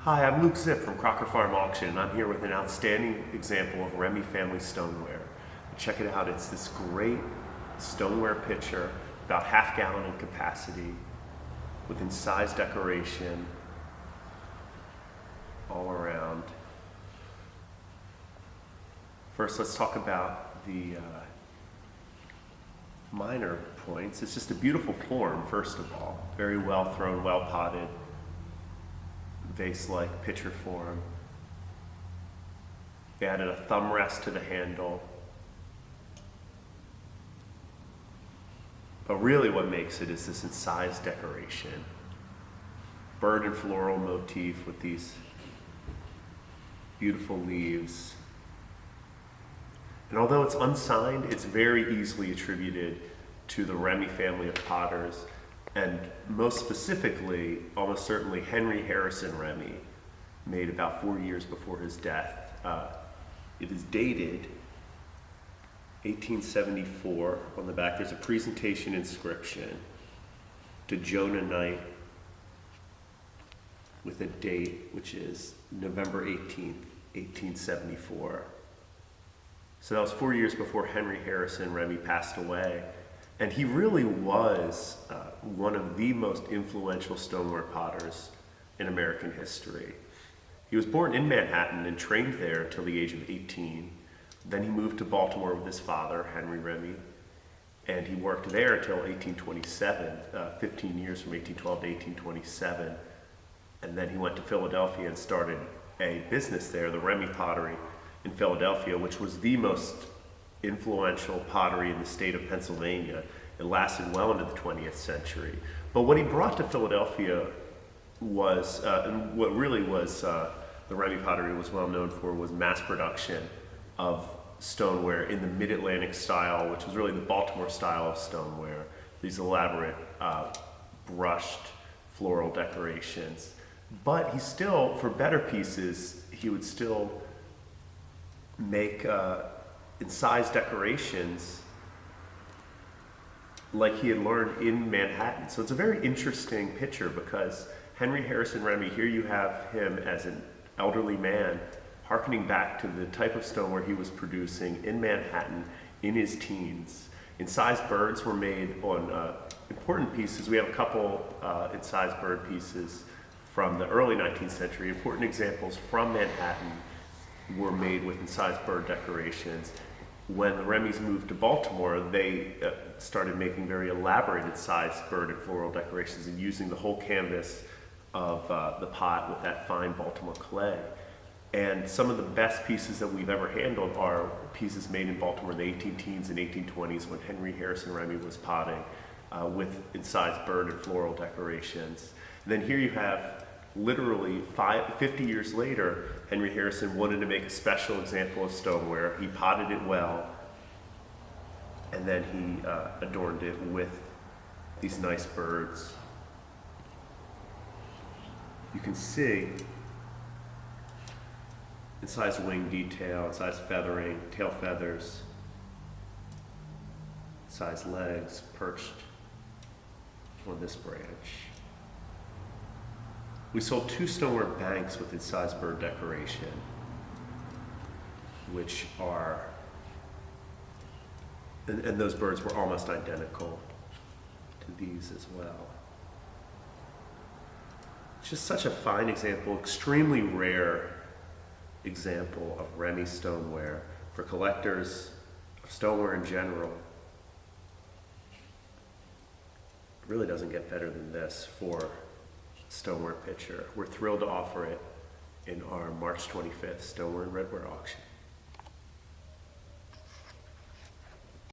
Hi, I'm Luke Zipp from Crocker Farm Auction, and I'm here with an outstanding example of Remmey family stoneware. Check it out, it's this great stoneware pitcher, about half-gallon in capacity, with incised decoration all around. First, let's talk about the minor points. It's just a beautiful form, first of all. Very well thrown, well potted, vase-like pitcher form. They added a thumb rest to the handle. But really what makes it is this incised decoration. Bird and floral motif with these beautiful leaves. And although it's unsigned, it's very easily attributed to the Remmey family of potters, and most specifically, almost certainly, Henry Harrison Remmey, made about 4 years before his death. It is dated 1874. On the back, there's a presentation inscription to Jonah Knight with a date, which is November 18th, 1874. So that was 4 years before Henry Harrison Remmey passed away. And he really was one of the most influential stoneware potters in American history. He was born in Manhattan and trained there until the age of 18. Then he moved to Baltimore with his father, Henry Remmey, and he worked there until 1827, 15 years from 1812 to 1827. And then he went to Philadelphia and started a business there, the Remmey Pottery in Philadelphia, which was the most influential pottery in the state of Pennsylvania. It lasted well into the 20th century. But what he brought to Philadelphia was, and what really was the Remmey pottery was well known for, was mass production of stoneware in the mid-Atlantic style, which was really the Baltimore style of stoneware. These elaborate brushed floral decorations. But he still, for better pieces, he would still make incised decorations like he had learned in Manhattan. So it's a very interesting picture because Henry Harrison Remmey, here you have him as an elderly man hearkening back to the type of stoneware he was producing in Manhattan in his teens. Incised birds were made on important pieces. We have a couple incised bird pieces from the early 19th century. Important examples from Manhattan were made with incised bird decorations. When the Remmeys moved to Baltimore, they started making very elaborate incised bird and floral decorations and using the whole canvas of the pot with that fine Baltimore clay. And some of the best pieces that we've ever handled are pieces made in Baltimore in the 18-teens and 1820s when Henry Harrison Remmey was potting with incised bird and floral decorations. And then here you have literally 50 years later, Henry Harrison wanted to make a special example of stoneware. He potted it well, and then he adorned it with these nice birds. You can see incised wing detail, incised feathering, tail feathers, incised legs perched on this branch. We sold 2 stoneware banks with incised bird decoration, which are, and those birds were almost identical to these as well. It's just such a fine example, extremely rare example of Remmey stoneware for collectors of stoneware in general. It really doesn't get better than this for stoneware pitcher. We're thrilled to offer it in our March 25th Stoneware and Redware auction.